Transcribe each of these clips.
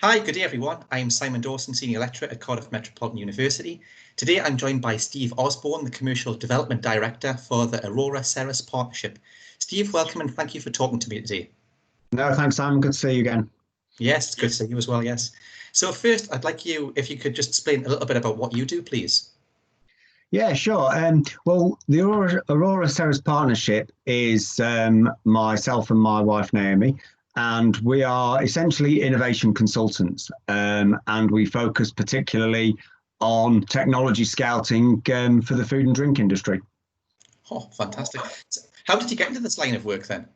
Hi, good day everyone. I am Simon Dawson, Senior Lecturer at Cardiff Metropolitan University. Today I'm joined by Steve Osborne, the Commercial Development Director for the Aurora Ceres Partnership. Steve, welcome and thank you for talking to me today. No, thanks, Simon. Good to see you again. Yes, it's good to see you as well, yes. So first, I'd like you, if you could just explain a little bit about what you do, please. Yeah, sure. Well, the Aurora Ceres Partnership is myself and my wife, Naomi, and we are essentially innovation consultants, and we focus particularly on technology scouting for the food and drink industry. Oh, fantastic. So how did you get into this line of work then?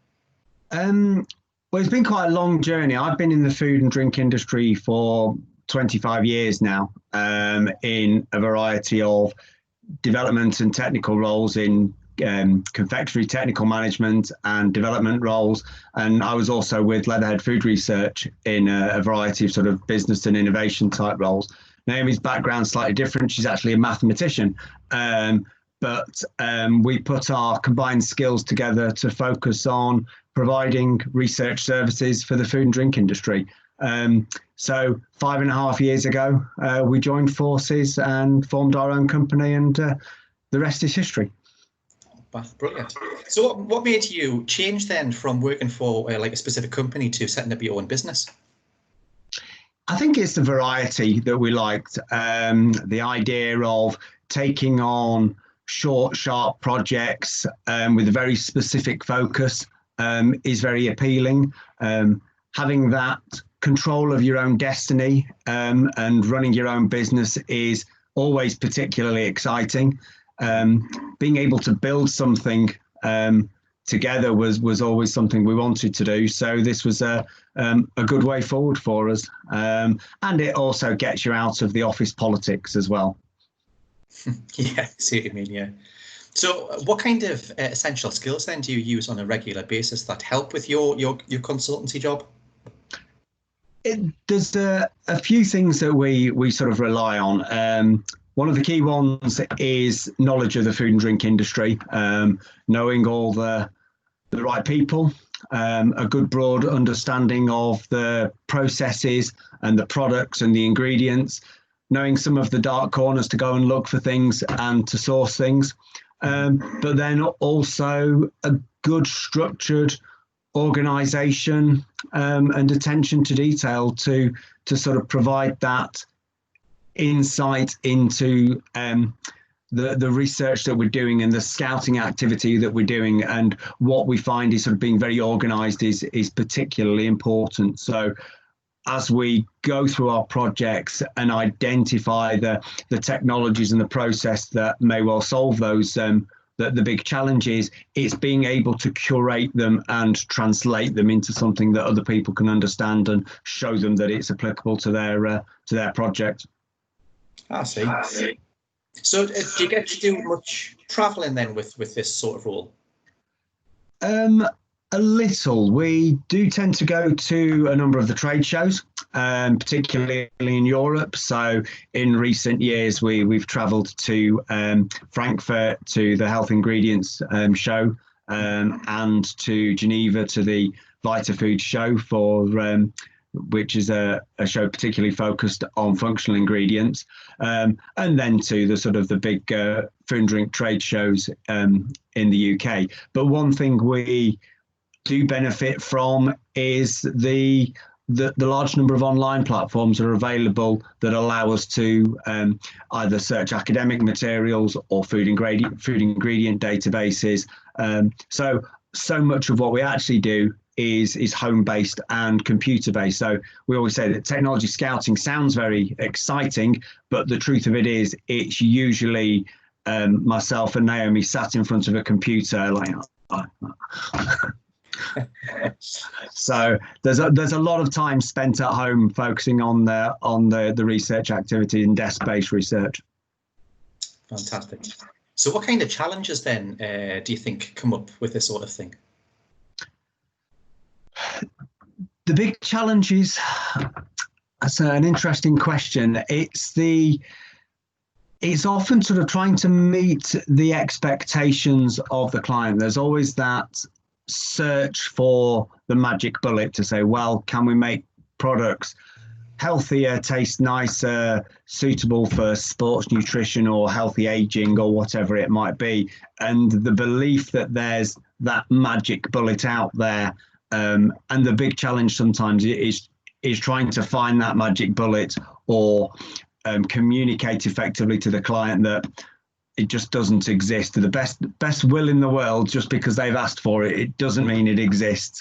Well, it's been quite a long journey. I've been in the food and drink industry for 25 years now, in a variety of development and technical roles in confectionery technical management and development roles. And I was also with Leatherhead Food Research in a variety of sort of business and innovation type roles. Naomi's background's slightly different. She's actually a mathematician. But we put our combined skills together to focus on providing research services for the food and drink industry. So 5.5 years ago, we joined forces and formed our own company, and the rest is history. Brilliant. So what made you change then from working for like a specific company to setting up your own business? I think it's the variety that we liked. The idea of taking on short, sharp projects with a very specific focus is very appealing. Having that control of your own destiny and running your own business is always particularly exciting. Being able to build something together was always something we wanted to do. So this was a good way forward for us. And it also gets you out of the office politics as well. Yeah, I see what you mean, yeah. So what kind of essential skills then do you use on a regular basis that help with your consultancy job? There's a few things that we sort of rely on. One of the key ones is knowledge of the food and drink industry, knowing all the right people, a good broad understanding of the processes and the products and the ingredients, knowing some of the dark corners to go and look for things and to source things, but then also a good structured organisation and attention to detail to sort of provide that insight into the research that we're doing and the scouting activity that we're doing. And what we find is sort of being very organised is particularly important. So as we go through our projects and identify the technologies and the process that may well solve those the big challenges, it's being able to curate them and translate them into something that other people can understand and show them that it's applicable to their project. I see. So do you get to do much travelling then with this sort of role? A little. We do tend to go to a number of the trade shows, particularly in Europe. So in recent years, we've travelled to Frankfurt to the Health Ingredients show, and to Geneva to the Vita Food show which is a show particularly focused on functional ingredients, and then to the sort of the big food and drink trade shows in the UK. But one thing we do benefit from is the large number of online platforms that are available that allow us to either search academic materials or food ingredient databases. So much of what we actually do is home-based and computer-based. So we always say that technology scouting sounds very exciting, but the truth of it is it's usually myself and Naomi sat in front of a computer like so there's a lot of time spent at home focusing on the research activity and desk-based research. Fantastic. So what kind of challenges then do you think come up with this sort of thing? The big challenges, that's an interesting question. It's often sort of trying to meet the expectations of the client. There's always that search for the magic bullet to say, well, can we make products healthier, taste nicer, suitable for sports nutrition or healthy aging or whatever it might be. And the belief that there's that magic bullet out there. And the big challenge sometimes is trying to find that magic bullet or communicate effectively to the client that it just doesn't exist. To the best will in the world, just because they've asked for it, it doesn't mean it exists.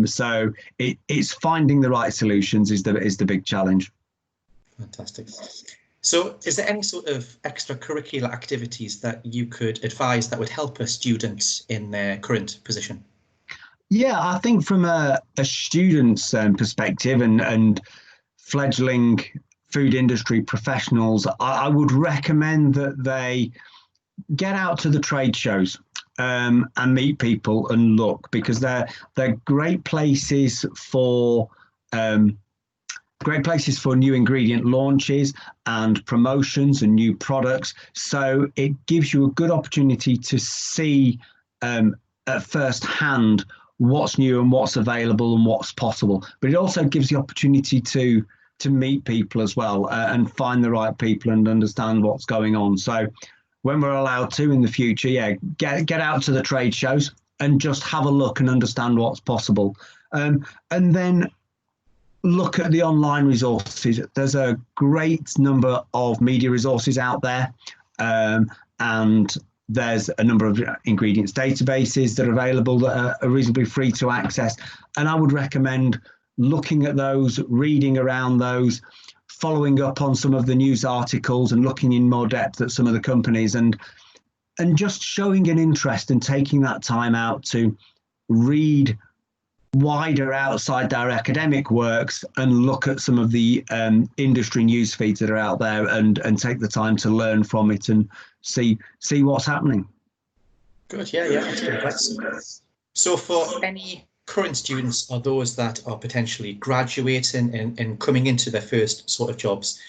So it's finding the right solutions is the big challenge. Fantastic. So is there any sort of extracurricular activities that you could advise that would help a student in their current position? Yeah, I think from a student's perspective and fledgling food industry professionals, I would recommend that they get out to the trade shows and meet people and look, because they're great places for new ingredient launches and promotions and new products. So it gives you a good opportunity to see at first hand what's new and what's available and what's possible. But it also gives the opportunity to meet people as well and find the right people and understand what's going on. So when we're allowed to in the future, yeah, get out to the trade shows and just have a look and understand what's possible. And then look at the online resources. There's a great number of media resources out there, and there's a number of ingredients databases that are available that are reasonably free to access. And I would recommend looking at those, reading around those, following up on some of the news articles and looking in more depth at some of the companies, and just showing an interest and taking that time out to read wider outside their academic works and look at some of the industry news feeds that are out there and take the time to learn from it and see what's happening. Good, yeah, that's good advice. So for any current students or those that are potentially graduating and coming into their first sort of jobs,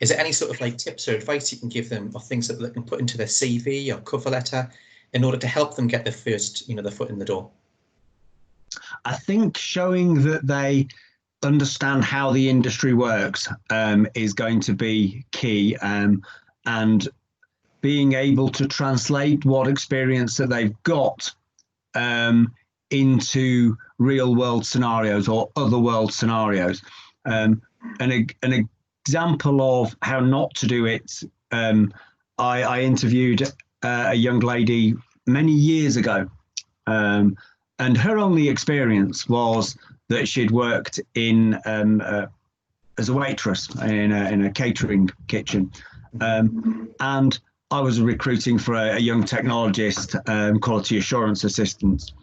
is there any sort of like tips or advice you can give them, or things that they can put into their CV or cover letter in order to help them get their first, their foot in the door? I think showing that they understand how the industry works is going to be key, and being able to translate what experience that they've got into real world scenarios or other world scenarios. An example of how not to do it, I interviewed a young lady many years ago, and her only experience was that she'd worked in as a waitress in a catering kitchen, and I was recruiting for a young technologist, quality assurance assistant,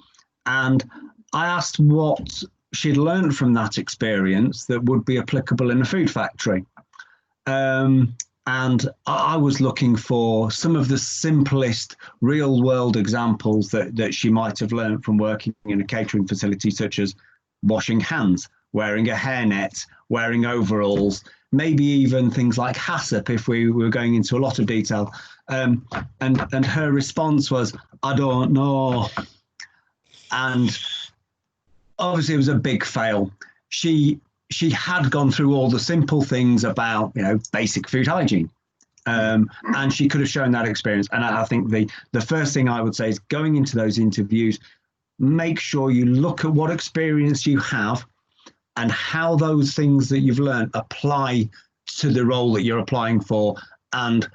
and I asked what she'd learned from that experience that would be applicable in a food factory. And I was looking for some of the simplest real world examples that she might have learned from working in a catering facility, such as washing hands, wearing a hairnet, wearing overalls, maybe even things like HACCP if we were going into a lot of detail. And her response was, "I don't know." And obviously it was a big fail. She had gone through all the simple things about, basic food hygiene, and she could have shown that experience. And I think the first thing I would say is, going into those interviews, make sure you look at what experience you have and how those things that you've learned apply to the role that you're applying for. And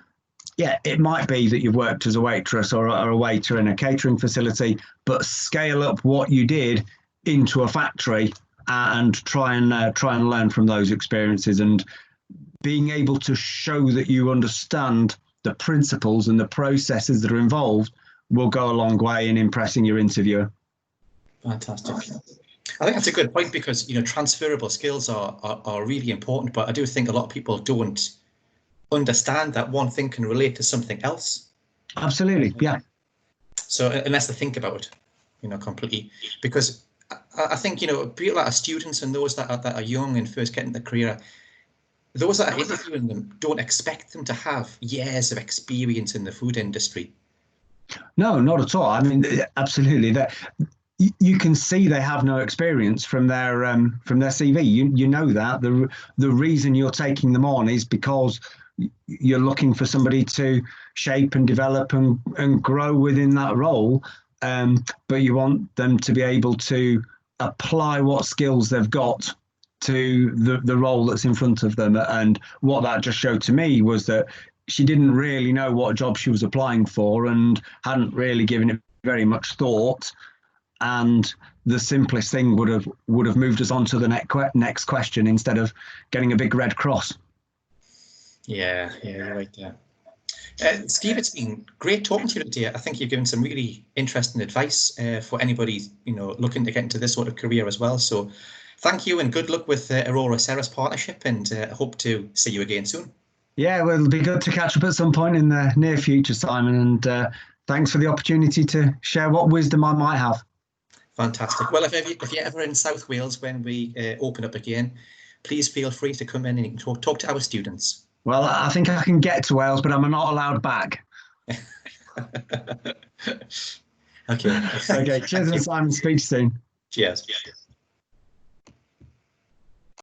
yeah, it might be that you've worked as a waitress or a waiter in a catering facility, but scale up what you did into a factory and try and learn from those experiences, and being able to show that you understand the principles and the processes that are involved will go a long way in impressing your interviewer. Fantastic. I think that's a good point, because transferable skills are really important, but I do think a lot of people don't understand that one thing can relate to something else. Absolutely, yeah. So unless they think about it, completely, because I think, people that are students and those that are young and first getting their career, those that are interviewing them don't expect them to have years of experience in the food industry. No, not at all. I mean, absolutely. you can see they have no experience from their CV. You know that the reason you're taking them on is because you're looking for somebody to shape and develop and grow within that role, but you want them to be able to apply what skills they've got to the role that's in front of them. And what that just showed to me was that she didn't really know what job she was applying for and hadn't really given it very much thought. And the simplest thing would have moved us on to the next question instead of getting a big red cross. Yeah, you're right there. Steve, it's been great talking to you today. I think you've given some really interesting advice for anybody looking to get into this sort of career as well. So thank you and good luck with the Aurora Ceres Partnership, and I hope to see you again soon. Yeah, well, it'll be good to catch up at some point in the near future, Simon, and thanks for the opportunity to share what wisdom I might have. Fantastic. Well, if you're ever in South Wales when we open up again, please feel free to come in and talk to our students. Well, I think I can get to Wales, but I'm not allowed back. Okay. Okay. Cheers, Simon. Speak soon. Cheers.